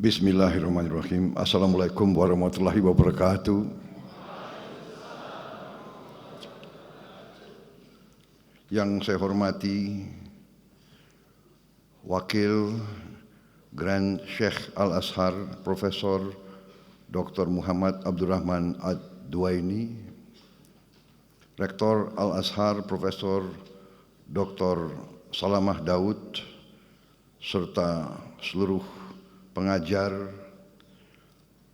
Bismillahirrahmanirrahim. Assalamualaikum warahmatullahi wabarakatuh. Yang saya hormati Wakil Grand Sheikh Al-Azhar Profesor Dr. Muhammad Abdurrahman Ad-Duwaini, Rektor Al-Azhar Profesor Dr. Salamah Daud, serta seluruh pengajar,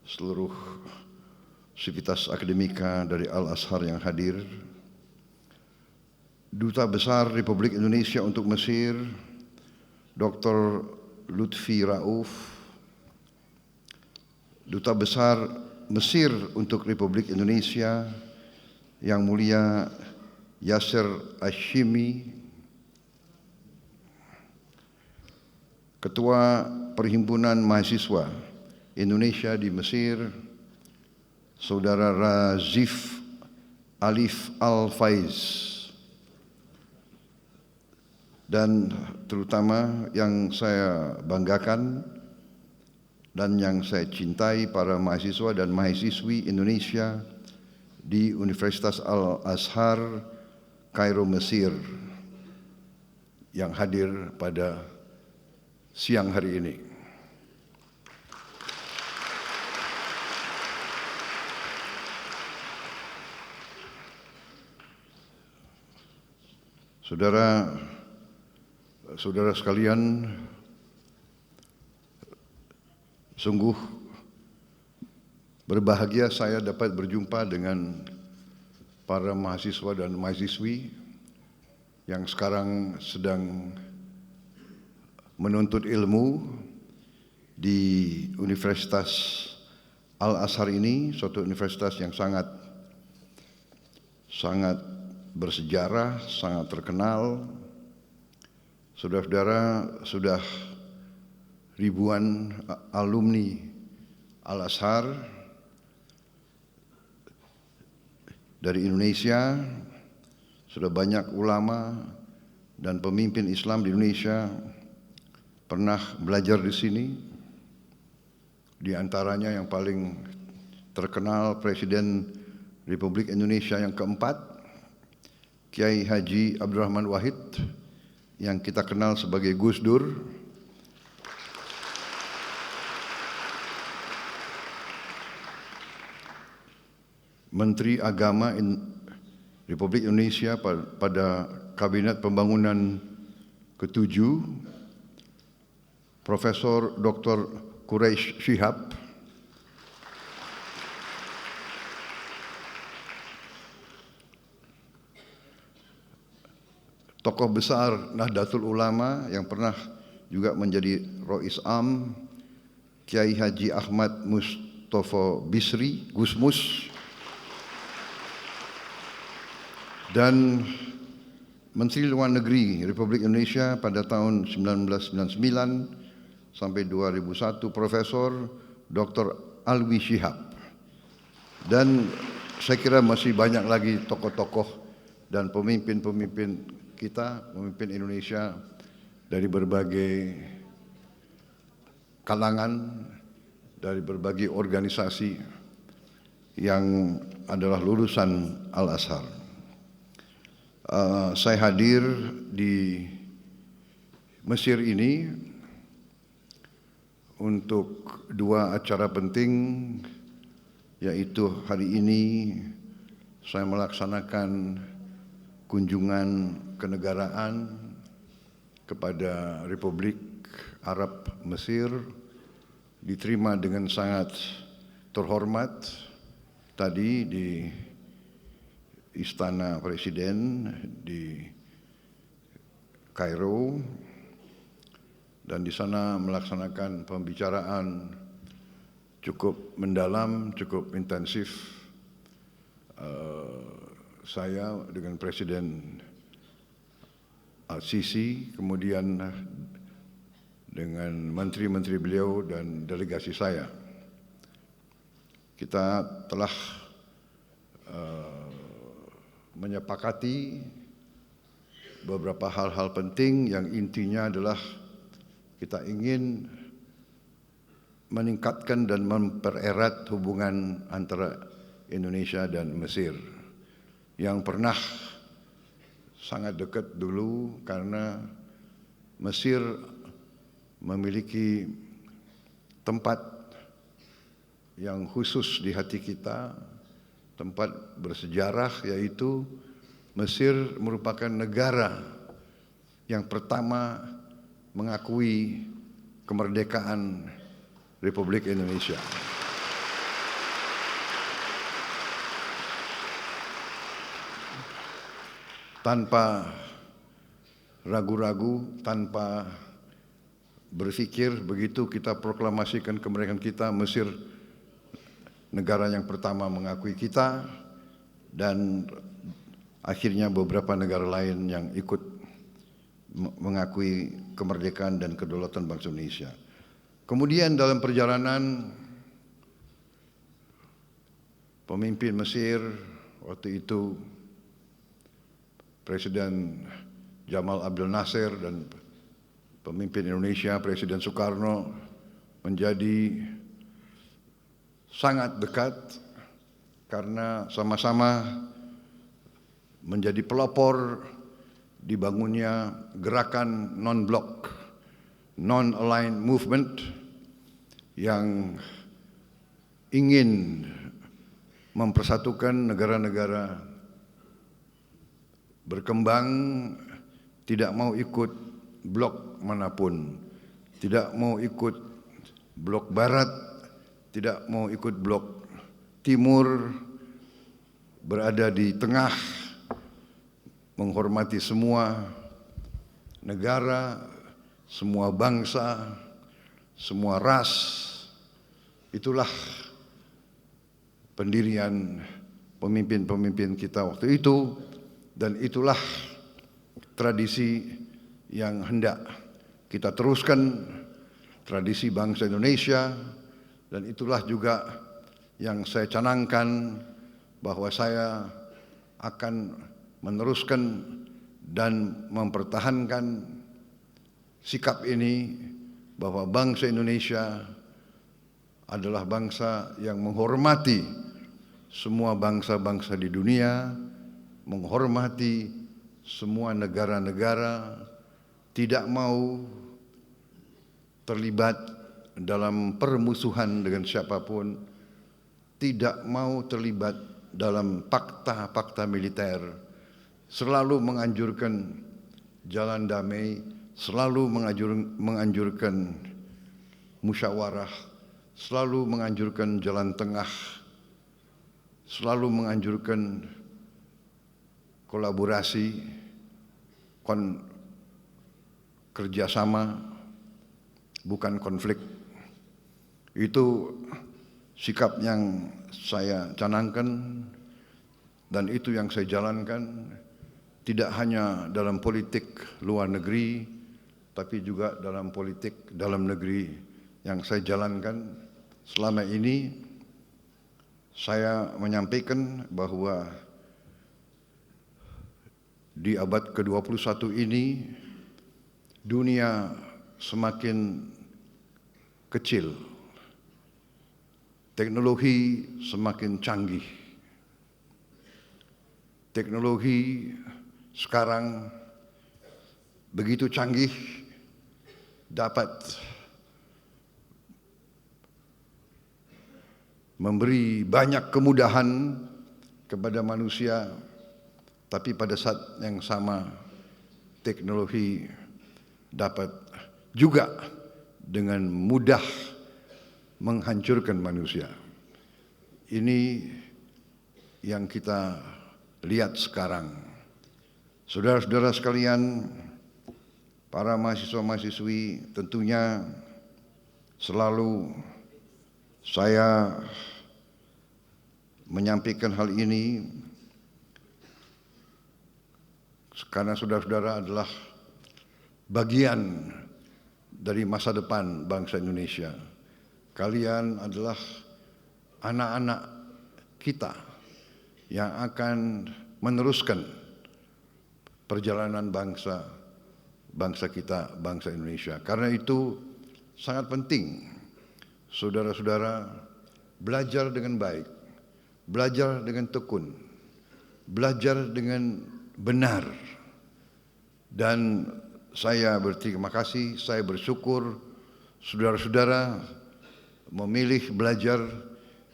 seluruh sivitas akademika dari Al-Azhar yang hadir, Duta Besar Republik Indonesia untuk Mesir, Dr. Lutfi Rauf, Duta Besar Mesir untuk Republik Indonesia, Yang Mulia Yasser Hashimi, Ketua Perhimpunan Mahasiswa Indonesia di Mesir, Saudara Razif Alif Al-Faiz, dan terutama yang saya banggakan dan yang saya cintai, para mahasiswa dan mahasiswi Indonesia di Universitas Al-Azhar Kairo, Mesir, yang hadir pada siang hari ini. Saudara sekalian, sungguh berbahagia saya dapat berjumpa dengan para mahasiswa dan mahasiswi yang sekarang sedang menuntut ilmu di Universitas Al-Azhar ini, suatu universitas yang sangat bersejarah, sangat terkenal. Saudara-saudara, sudah ribuan alumni Al-Azhar dari Indonesia, sudah banyak ulama dan pemimpin Islam di Indonesia pernah belajar di sini. Di antaranya yang paling terkenal Presiden Republik Indonesia yang keempat, Kiai Haji Abdurrahman Wahid, yang kita kenal sebagai Gus Dur. Menteri Agama Republik Indonesia pada Kabinet Pembangunan ke-7, Profesor Dr. Quraish Shihab, tokoh besar Nahdlatul Ulama yang pernah juga menjadi Rois Am, Kiai Haji Ahmad Mustofa Bisri, Gusmus, dan Menteri Luar Negeri Republik Indonesia pada tahun 1999 sampai 2001, Profesor Dr. Alwi Shihab. Dan saya kira masih banyak lagi tokoh-tokoh dan pemimpin-pemimpin kita, pemimpin Indonesia dari berbagai kalangan, dari berbagai organisasi yang adalah lulusan Al-Azhar. Saya hadir di Mesir ini untuk dua acara penting, yaitu hari ini saya melaksanakan kunjungan kenegaraan kepada Republik Arab Mesir, diterima dengan sangat terhormat tadi di Istana Presiden di Kairo, dan di sana melaksanakan pembicaraan cukup mendalam, cukup intensif. Saya dengan Presiden Al-Sisi, kemudian dengan menteri-menteri beliau dan delegasi saya. Kita telah menyepakati beberapa hal-hal penting yang intinya adalah kita ingin meningkatkan dan mempererat hubungan antara Indonesia dan Mesir yang pernah sangat dekat dulu karena Mesir memiliki tempat yang khusus di hati kita, tempat bersejarah, yaitu Mesir merupakan negara yang pertama mengakui kemerdekaan Republik Indonesia. Tanpa ragu-ragu, tanpa berpikir, begitu kita proklamasikan kemerdekaan kita, Mesir negara yang pertama mengakui kita, dan akhirnya beberapa negara lain yang ikut mengakui kemerdekaan dan kedaulatan bangsa Indonesia. Kemudian dalam perjalanan, pemimpin Mesir waktu itu Presiden Jamal Abdel Nasser dan pemimpin Indonesia Presiden Soekarno menjadi sangat dekat karena sama-sama menjadi pelopor dibangunnya gerakan non-blok, non-aligned movement yang ingin mempersatukan negara-negara berkembang, tidak mau ikut blok manapun, tidak mau ikut blok barat, tidak mau ikut blok timur, berada di tengah, menghormati semua negara, semua bangsa, semua ras. Itulah pendirian pemimpin-pemimpin kita waktu itu, dan itulah tradisi yang hendak kita teruskan, tradisi bangsa Indonesia, dan itulah juga yang saya canangkan bahwa saya akan meneruskan dan mempertahankan sikap ini, bahwa bangsa Indonesia adalah bangsa yang menghormati semua bangsa-bangsa di dunia, menghormati semua negara-negara, tidak mau terlibat dalam permusuhan dengan siapapun, tidak mau terlibat dalam fakta-fakta militer, selalu menganjurkan jalan damai, selalu menganjurkan musyawarah, selalu menganjurkan jalan tengah, selalu menganjurkan kolaborasi, kerjasama, bukan konflik. Itu sikap yang saya canangkan dan itu yang saya jalankan, tidak hanya dalam politik luar negeri, tapi juga dalam politik dalam negeri yang saya jalankan selama ini. Saya menyampaikan bahwa di abad ke-21 ini dunia semakin kecil, teknologi semakin canggih. Teknologi sekarang begitu canggih, dapat memberi banyak kemudahan kepada manusia, tapi pada saat yang sama teknologi dapat juga dengan mudah menghancurkan manusia. Ini yang kita lihat sekarang. Saudara-saudara sekalian, para mahasiswa-mahasiswi, tentunya selalu saya menyampaikan hal ini karena saudara-saudara adalah bagian dari masa depan bangsa Indonesia. Kalian adalah anak-anak kita yang akan meneruskan perjalanan bangsa kita, bangsa Indonesia. Karena itu sangat penting saudara-saudara belajar dengan baik, belajar dengan tekun, belajar dengan benar. Dan saya berterima kasih, saya bersyukur saudara-saudara memilih belajar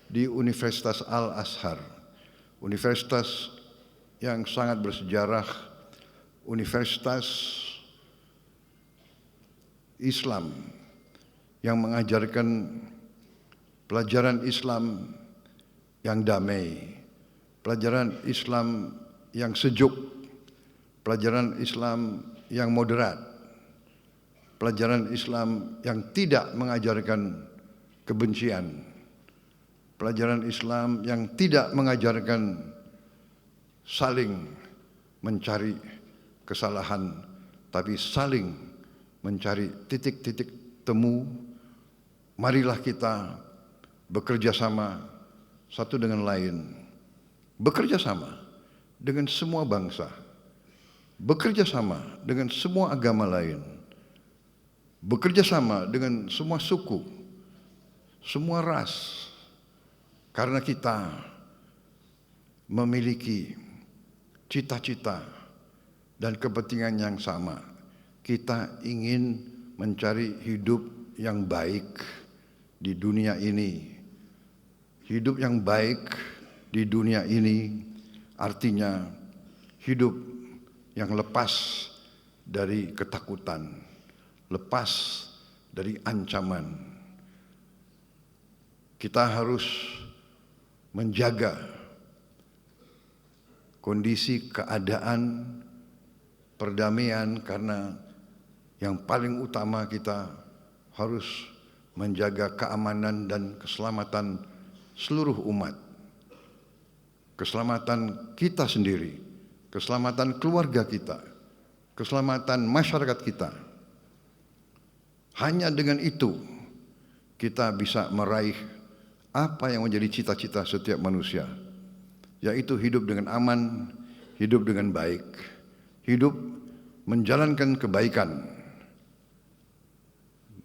di Universitas Al-Azhar, universitas yang sangat bersejarah, universitas Islam yang mengajarkan pelajaran Islam yang damai, pelajaran Islam yang sejuk, pelajaran Islam yang moderat, pelajaran Islam yang tidak mengajarkan kebencian, pelajaran Islam yang tidak mengajarkan saling mencari kesalahan, tapi saling mencari titik-titik temu. Marilah kita bekerja sama satu dengan lain, bekerja sama dengan semua bangsa, bekerja sama dengan semua agama lain, bekerja sama dengan semua suku, semua ras, karena kita memiliki cita-cita dan kepentingan yang sama. Kita ingin mencari hidup yang baik di dunia ini. Hidup yang baik di dunia ini artinya hidup yang lepas dari ketakutan, lepas dari ancaman. Kita harus menjaga kondisi keadaan perdamaian, karena yang paling utama kita harus menjaga keamanan dan keselamatan seluruh umat, keselamatan kita sendiri, keselamatan keluarga kita, keselamatan masyarakat kita. Hanya dengan itu kita bisa meraih apa yang menjadi cita-cita setiap manusia, yaitu hidup dengan aman, hidup dengan baik, hidup menjalankan kebaikan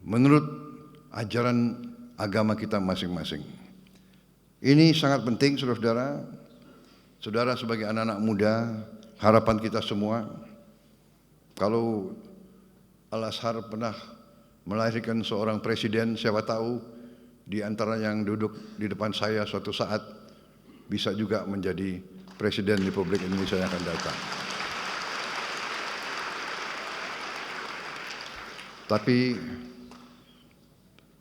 menurut ajaran agama kita masing-masing. Ini sangat penting, saudara-saudara. Saudara sebagai anak-anak muda, harapan kita semua, kalau Al-Azhar pernah melahirkan seorang presiden, siapa tahu di antara yang duduk di depan saya suatu saat bisa juga menjadi Presiden Republik Indonesia yang akan datang. Tapi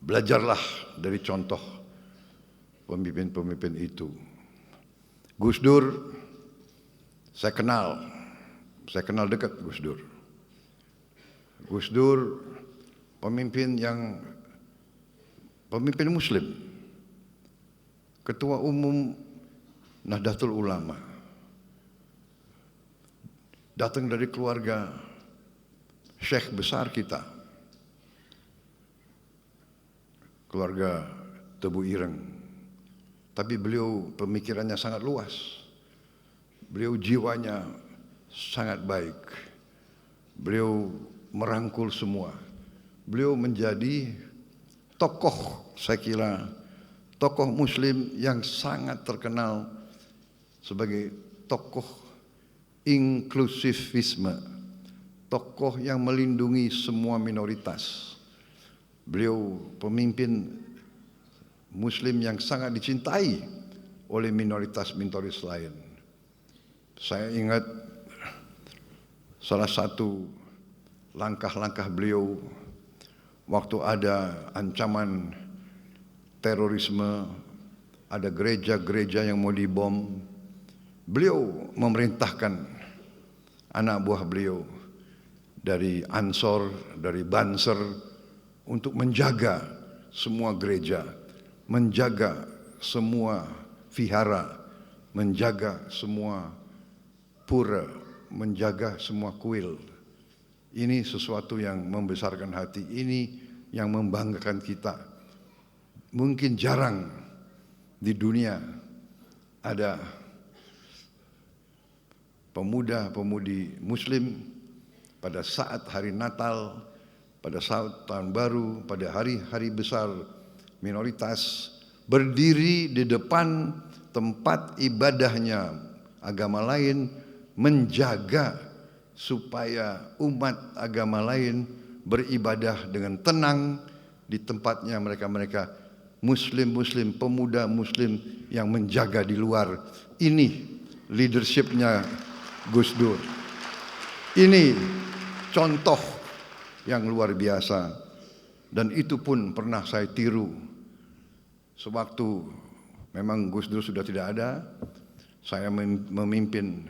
belajarlah dari contoh pemimpin-pemimpin itu. Gus Dur, saya kenal dekat Gus Dur. Gus Dur pemimpin Muslim, Ketua Umum Nahdlatul Ulama, datang dari keluarga syekh besar kita, keluarga Tebu Ireng. Tapi beliau pemikirannya sangat luas, beliau jiwanya sangat baik, beliau merangkul semua. Beliau menjadi tokoh, saya kira tokoh Muslim yang sangat terkenal sebagai tokoh inklusivisme, tokoh yang melindungi semua minoritas. Beliau pemimpin Muslim yang sangat dicintai oleh minoritas-minoritas lain. Saya ingat salah satu langkah-langkah beliau waktu ada ancaman terorisme, ada gereja-gereja yang mau dibom. Beliau memerintahkan anak buah beliau dari Ansor, dari Banser untuk menjaga semua gereja, menjaga semua vihara, menjaga semua pura, menjaga semua kuil. Ini sesuatu yang membesarkan hati, ini yang membanggakan kita. Mungkin jarang di dunia ada pemuda-pemudi Muslim pada saat hari Natal, pada saat tahun baru, pada hari-hari besar minoritas berdiri di depan tempat ibadahnya agama lain, menjaga supaya umat agama lain beribadah dengan tenang di tempatnya mereka muslim-muslim, pemuda muslim yang menjaga di luar. Ini leadershipnya Gus Dur. Ini contoh yang luar biasa, dan itu pun pernah saya tiru sewaktu memang Gus Dur sudah tidak ada. Saya memimpin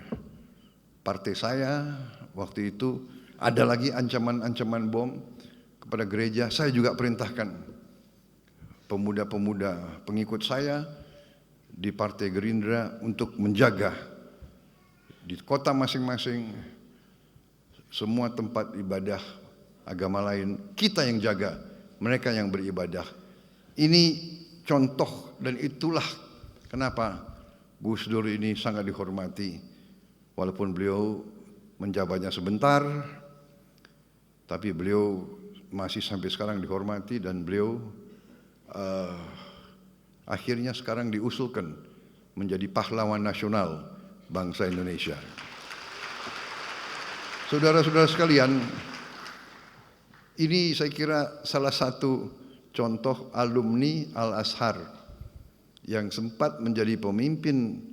partai saya waktu itu, ada lagi ancaman-ancaman bom kepada gereja. Saya juga perintahkan pemuda-pemuda pengikut saya di Partai Gerindra untuk menjaga di kota masing-masing semua tempat ibadah agama lain. Kita yang jaga, mereka yang beribadah. Ini contoh, dan itulah kenapa Gus Dur ini sangat dihormati. Walaupun beliau menjabatnya sebentar, tapi beliau masih sampai sekarang dihormati, dan beliau akhirnya sekarang diusulkan menjadi pahlawan nasional bangsa Indonesia. Saudara-saudara sekalian, ini saya kira salah satu contoh alumni Al-Azhar yang sempat menjadi pemimpin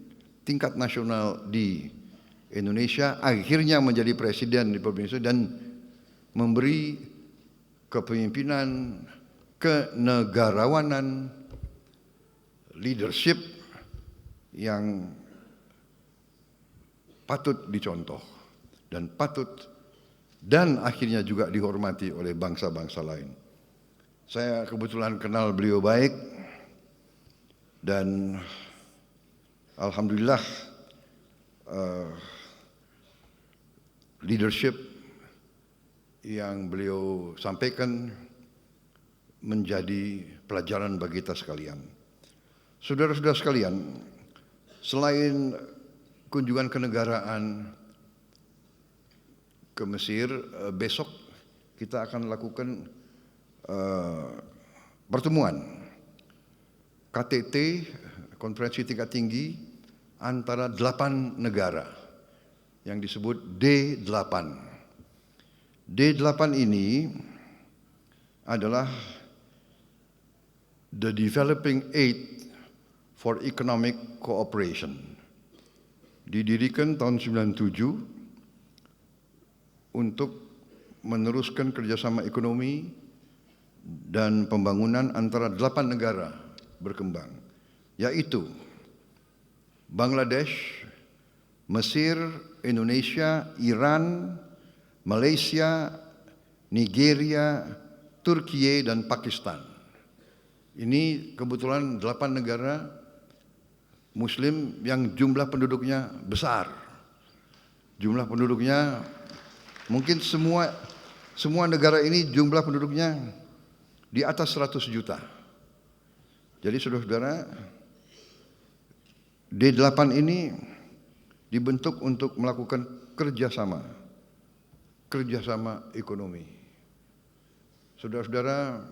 tingkat nasional di Indonesia, akhirnya menjadi presiden di provinsi dan memberi kepemimpinan, kenegarawanan, leadership yang patut dicontoh dan akhirnya juga dihormati oleh bangsa-bangsa lain. Saya kebetulan kenal beliau baik, dan alhamdulillah leadership yang beliau sampaikan menjadi pelajaran bagi kita sekalian. Saudara-saudara sekalian, selain kunjungan kenegaraan ke Mesir, besok kita akan lakukan pertemuan KTT, konferensi tingkat tinggi antara 8 negara yang disebut D8. D8 ini adalah the Developing Aid for Economic Cooperation. Didirikan tahun 97 untuk meneruskan kerjasama ekonomi dan pembangunan antara 8 negara berkembang, yaitu Bangladesh, Mesir, Indonesia, Iran, Malaysia, Nigeria, Turki, dan Pakistan. Ini kebetulan 8 negara Muslim yang jumlah penduduknya besar. Jumlah penduduknya mungkin semua negara ini jumlah penduduknya di atas 100 juta. Jadi saudara-saudara, D8 ini dibentuk untuk melakukan kerjasama ekonomi. Saudara-saudara,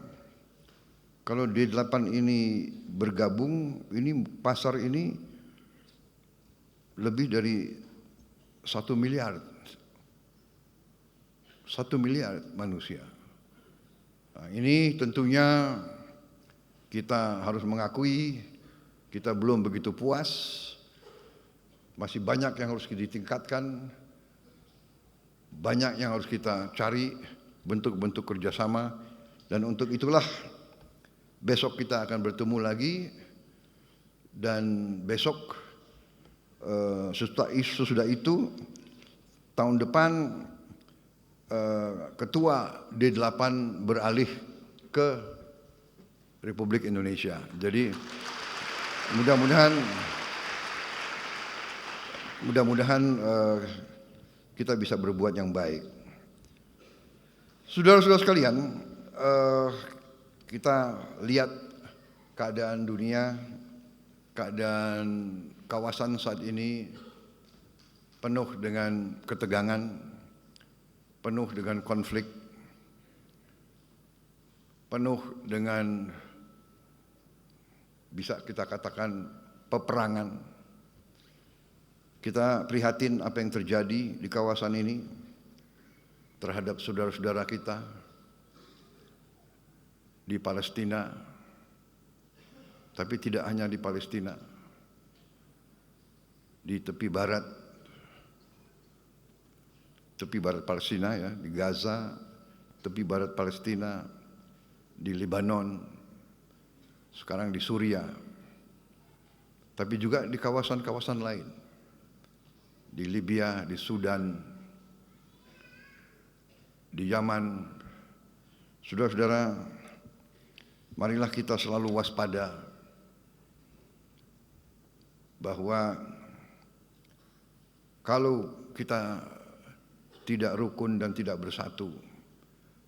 kalau D8 ini bergabung, ini pasar ini lebih dari 1 miliar. 1 miliar manusia. Nah, ini tentunya kita harus mengakui kita belum begitu puas. Masih banyak yang harus ditingkatkan. Banyak yang harus kita cari bentuk-bentuk kerjasama. Dan untuk itulah besok kita akan bertemu lagi. Dan besok sesudah itu tahun depan ketua D8 beralih ke Republik Indonesia. Jadi mudah-mudahan kita bisa berbuat yang baik. Saudara-saudara sekalian, kita lihat keadaan dunia, keadaan kawasan saat ini penuh dengan ketegangan, penuh dengan konflik, penuh dengan bisa kita katakan peperangan. Kita prihatin apa yang terjadi di kawasan ini terhadap saudara-saudara kita di Palestina, tapi tidak hanya di Palestina, di tepi barat Palestina ya, di Gaza, tepi barat Palestina, di Lebanon, sekarang di Suria, tapi juga di kawasan-kawasan lain, di Libya, di Sudan, di Yaman. Saudara-saudara, marilah kita selalu waspada bahwa kalau kita tidak rukun dan tidak bersatu,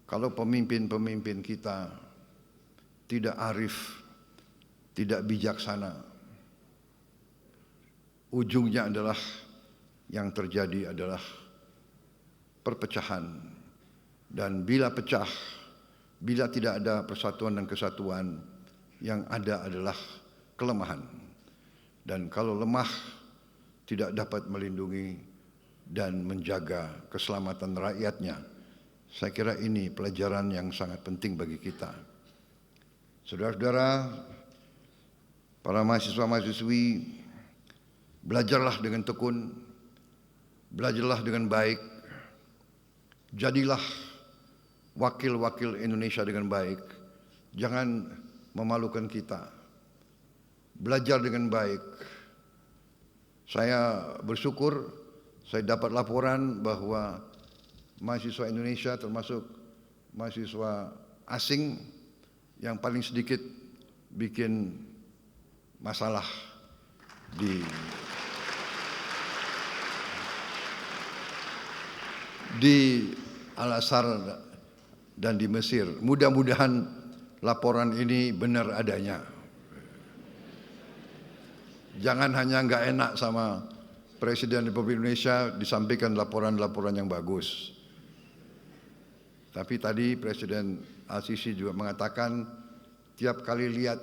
kalau pemimpin-pemimpin kita tidak arif, tidak bijaksana, ujungnya adalah yang terjadi adalah perpecahan. Dan bila pecah, bila tidak ada persatuan dan kesatuan, yang ada adalah kelemahan. Dan kalau lemah, tidak dapat melindungi dan menjaga keselamatan rakyatnya. Saya kira ini pelajaran yang sangat penting bagi kita. Saudara-saudara, para mahasiswa-mahasiswi, belajarlah dengan tekun, belajarlah dengan baik, jadilah wakil-wakil Indonesia dengan baik. Jangan memalukan kita. Belajar dengan baik. Saya bersyukur saya dapat laporan bahwa mahasiswa Indonesia termasuk mahasiswa asing yang paling sedikit bikin masalah di Al-Azhar dan di Mesir. Mudah-mudahan laporan ini benar adanya. Jangan hanya nggak enak sama Presiden Republik Indonesia disampaikan laporan-laporan yang bagus. Tapi tadi Presiden Al-Sisi juga mengatakan tiap kali lihat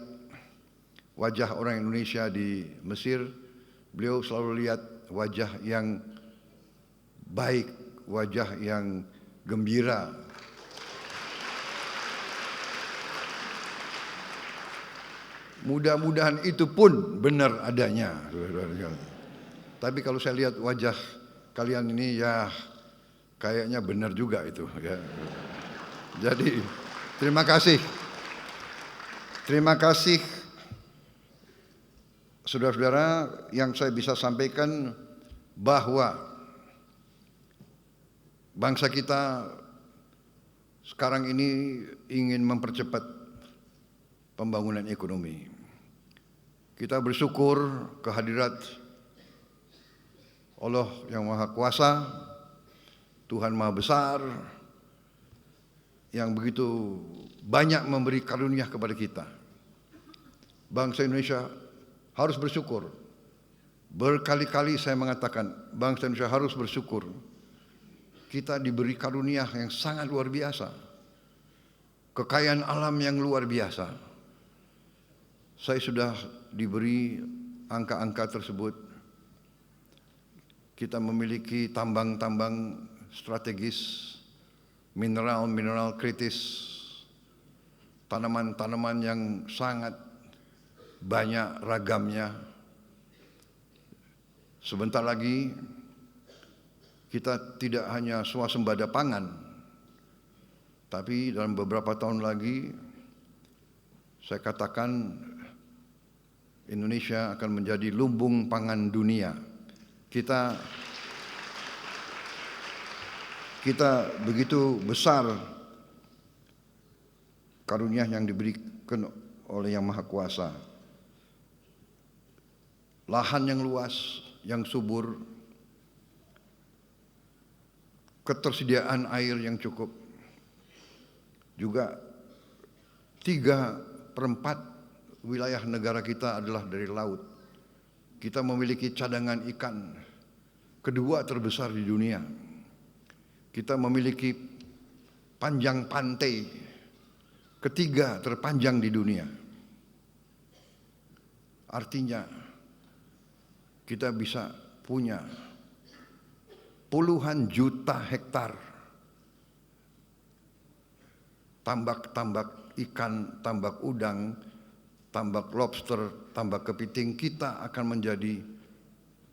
wajah orang Indonesia di Mesir, beliau selalu lihat wajah yang baik, wajah yang gembira. Mudah-mudahan itu pun benar adanya. Tapi kalau saya lihat wajah kalian ini ya kayaknya benar juga itu ya. Jadi terima kasih. Terima kasih saudara-saudara, yang saya bisa sampaikan bahwa bangsa kita sekarang ini ingin mempercepat pembangunan ekonomi. Kita bersyukur kehadirat Allah yang Maha Kuasa, Tuhan Maha Besar, yang begitu banyak memberi karunia kepada kita. Bangsa Indonesia harus bersyukur. Berkali-kali saya mengatakan, bangsa Indonesia harus bersyukur. Kita diberi karunia yang sangat luar biasa. Kekayaan alam yang luar biasa. Saya sudah diberi angka-angka tersebut. Kita memiliki tambang-tambang strategis, mineral-mineral kritis, tanaman-tanaman yang sangat banyak ragamnya. Sebentar lagi kita tidak hanya swasembada pangan, tapi dalam beberapa tahun lagi saya katakan Indonesia akan menjadi lumbung pangan dunia. Kita begitu besar karunia yang diberikan oleh Yang Maha Kuasa. Lahan yang luas, yang subur, ketersediaan air yang cukup, juga 3/4 wilayah negara kita adalah dari laut. Kita memiliki cadangan ikan kedua terbesar di dunia. Kita memiliki panjang pantai ketiga terpanjang di dunia. Artinya kita bisa punya puluhan juta hektar tambak-tambak ikan, tambak udang, tambak lobster, tambak kepiting. Kita akan menjadi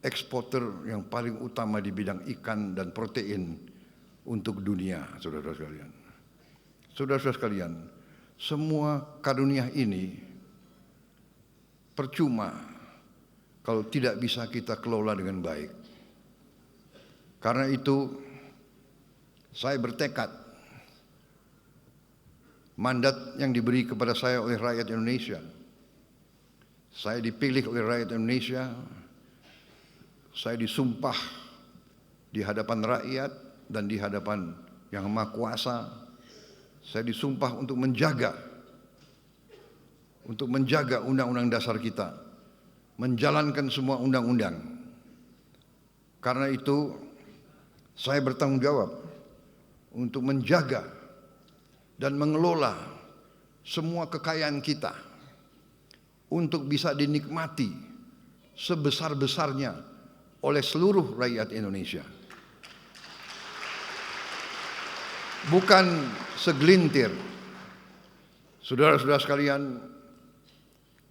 eksporter yang paling utama di bidang ikan dan protein untuk dunia, saudara-saudara sekalian. Saudara-saudara sekalian, semua karunia ini percuma kalau tidak bisa kita kelola dengan baik. Karena itu saya bertekad, mandat yang diberi kepada saya oleh rakyat Indonesia, saya dipilih oleh rakyat Indonesia, saya disumpah di hadapan rakyat dan di hadapan Yang Maha Kuasa, saya disumpah untuk menjaga undang-undang dasar kita, menjalankan semua undang-undang. Karena itu saya bertanggung jawab untuk menjaga dan mengelola semua kekayaan kita untuk bisa dinikmati sebesar-besarnya oleh seluruh rakyat Indonesia. Bukan segelintir. Saudara-saudara sekalian,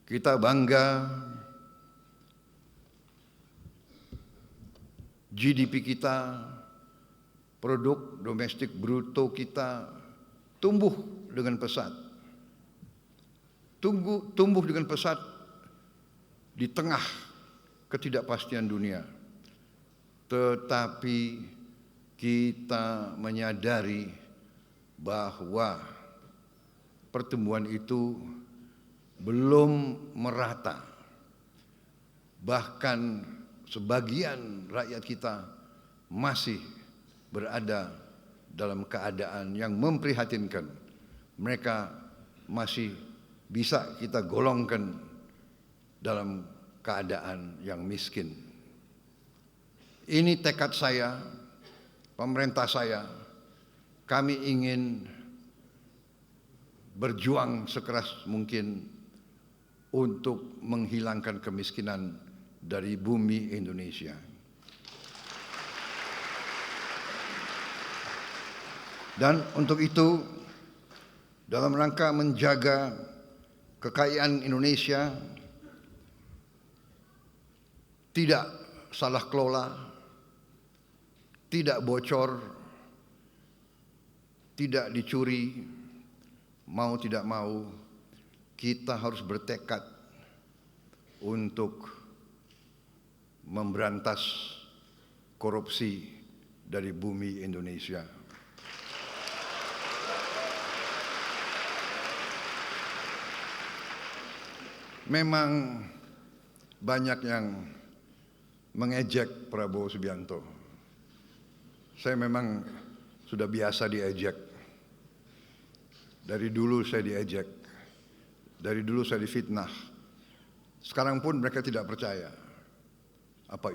kita bangga GDP kita, produk domestik bruto kita tumbuh dengan pesat. Tumbuh dengan pesat di tengah ketidakpastian dunia. Tetapi kita menyadari bahwa pertumbuhan itu belum merata. Bahkan sebagian rakyat kita masih berada dalam keadaan yang memprihatinkan. Mereka masih bisa kita golongkan dalam keadaan yang miskin. Ini tekad saya, pemerintah saya. Kami ingin berjuang sekeras mungkin untuk menghilangkan kemiskinan dari bumi Indonesia. Dan untuk itu, dalam rangka menjaga kekayaan Indonesia tidak salah kelola, tidak bocor, tidak dicuri, mau tidak mau kita harus bertekad untuk memberantas korupsi dari bumi Indonesia. Memang banyak yang mengejek Prabowo Subianto. Saya memang sudah biasa diejek. Dari dulu saya diejek. Dari dulu saya difitnah. Sekarang pun mereka tidak percaya. Apa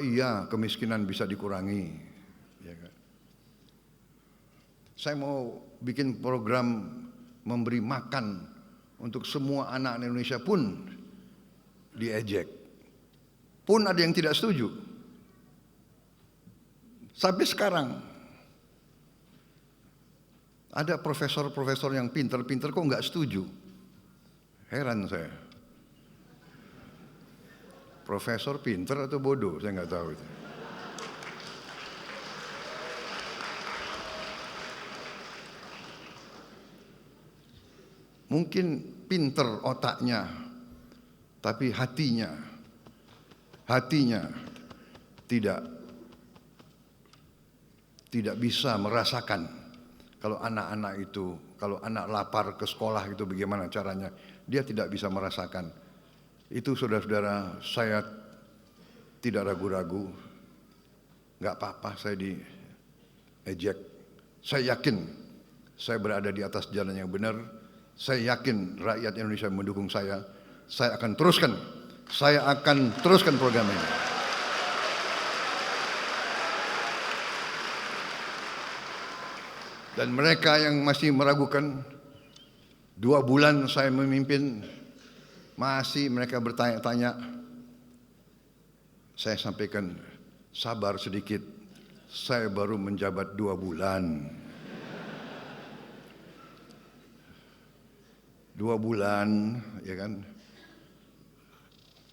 iya kemiskinan bisa dikurangi? Ya kan? Saya mau bikin program memberi makan untuk semua anak Indonesia pun diejek. Pun ada yang tidak setuju. Sampai sekarang ada profesor-profesor yang pintar-pintar kok nggak setuju. Heran saya. Profesor pintar atau bodoh, saya nggak tahu itu. Mungkin pintar otaknya, tapi hatinya tidak bisa merasakan kalau anak-anak itu, kalau anak lapar ke sekolah itu bagaimana caranya, dia tidak bisa merasakan. Itu saudara-saudara, saya tidak ragu-ragu, nggak apa-apa saya diejek. Saya yakin saya berada di atas jalan yang benar. Saya yakin rakyat Indonesia mendukung saya. Saya akan teruskan program ini. Dan mereka yang masih meragukan, 2 bulan saya memimpin Masih mereka bertanya-tanya. Saya sampaikan, sabar sedikit, saya baru menjabat 2 bulan. 2 bulan, ya kan?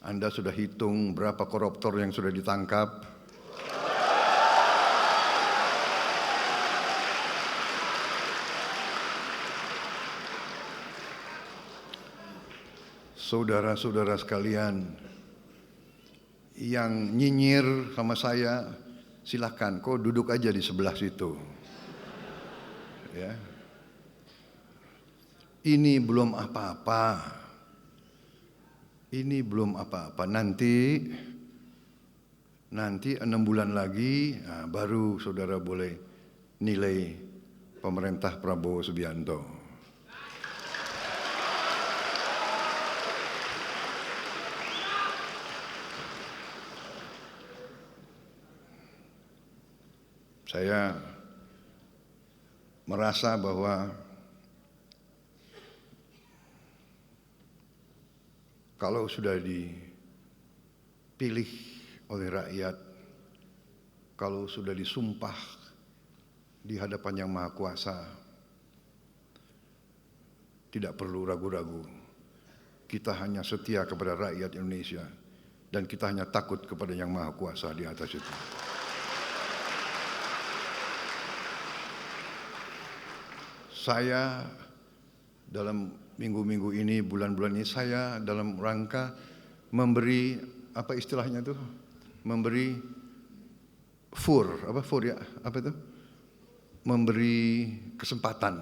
Anda sudah hitung berapa koruptor yang sudah ditangkap? Saudara-saudara sekalian, yang nyinyir sama saya, silakan, kau duduk aja di sebelah situ. Ya. Ini belum apa-apa. Ini belum apa-apa. Nanti 6 bulan lagi, baru saudara boleh nilai pemerintah Prabowo Subianto. Saya merasa bahwa kalau sudah dipilih oleh rakyat, kalau sudah disumpah di hadapan Yang Maha Kuasa, tidak perlu ragu-ragu. Kita hanya setia kepada rakyat Indonesia dan kita hanya takut kepada Yang Maha Kuasa di atas itu. Saya dalam minggu-minggu ini, bulan-bulan ini, saya dalam rangka memberi, apa istilahnya itu? Memberi memberi kesempatan.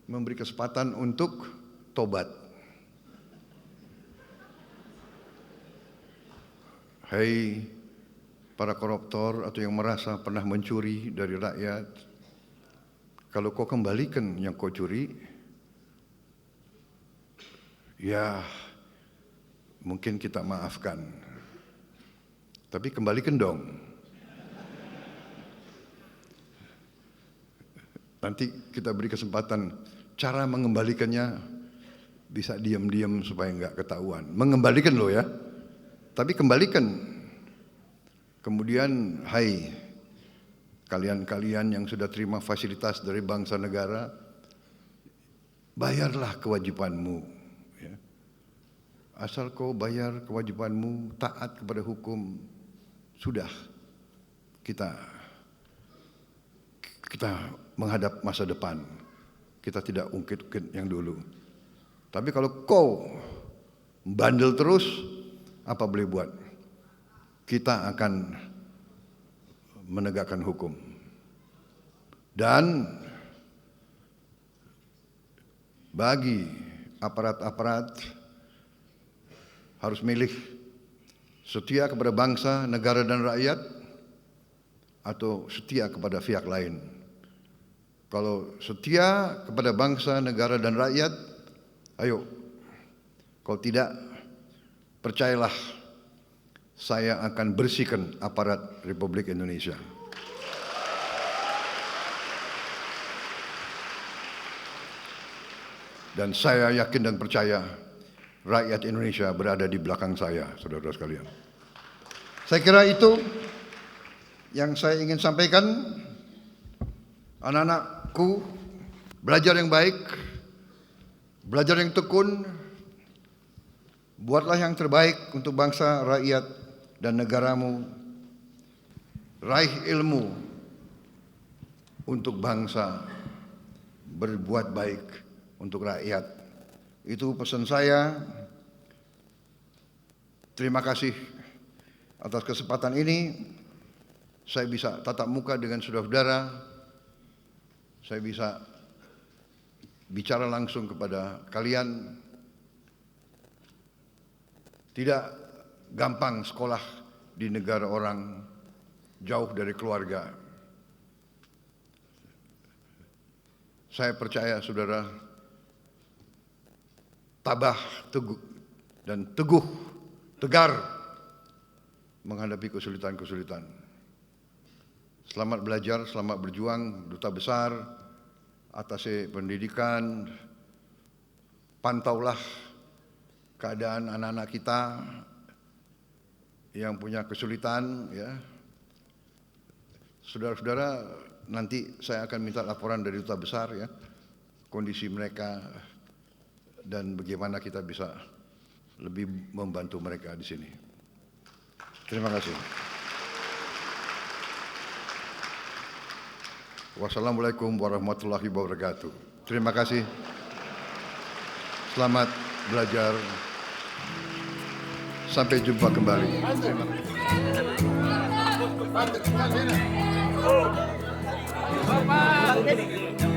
Memberi kesempatan untuk tobat. Hai para koruptor atau yang merasa pernah mencuri dari rakyat, kalau kau kembalikan yang kau curi, ya mungkin kita maafkan. Tapi kembalikan dong. Nanti kita beri kesempatan, cara mengembalikannya bisa diam-diam supaya enggak ketahuan. Mengembalikan loh ya, tapi kembalikan. Kemudian, hai kalian-kalian yang sudah terima fasilitas dari bangsa negara, bayarlah kewajibanmu. Ya. Asal kau bayar kewajibanmu, taat kepada hukum, sudah kita menghadap masa depan. Kita tidak ungkit-ungkit yang dulu. Tapi kalau kau bandel terus, apa boleh buat? Kita akan menegakkan hukum. Dan bagi aparat-aparat harus milih setia kepada bangsa, negara dan rakyat atau setia kepada pihak lain. Kalau setia kepada bangsa, negara dan rakyat, ayo. Kalau tidak, percayalah, saya akan bersihkan aparat Republik Indonesia. Dan saya yakin dan percaya rakyat Indonesia berada di belakang saya, saudara-saudara sekalian. Saya kira itu yang saya ingin sampaikan. Anak-anakku, belajar yang baik, belajar yang tekun, buatlah yang terbaik untuk bangsa, rakyat, dan negaramu. Raih ilmu untuk bangsa, berbuat baik untuk rakyat. Itu pesan saya. Terima kasih atas kesempatan ini. Saya bisa tatap muka dengan saudara-saudara. Saya bisa bicara langsung kepada kalian. Tidak gampang sekolah di negara orang, jauh dari keluarga. Saya percaya saudara tabah, teguh, dan teguh, tegar menghadapi kesulitan-kesulitan. Selamat belajar, selamat berjuang, Duta Besar, Atase Pendidikan, pantaulah keadaan anak-anak kita yang punya kesulitan, ya. Saudara-saudara, nanti saya akan minta laporan dari Duta Besar, ya, kondisi mereka dan bagaimana kita bisa lebih membantu mereka di sini. Terima kasih. Wassalamualaikum warahmatullahi wabarakatuh. Terima kasih. Selamat belajar. Sampai jumpa kembali. Terima kasih.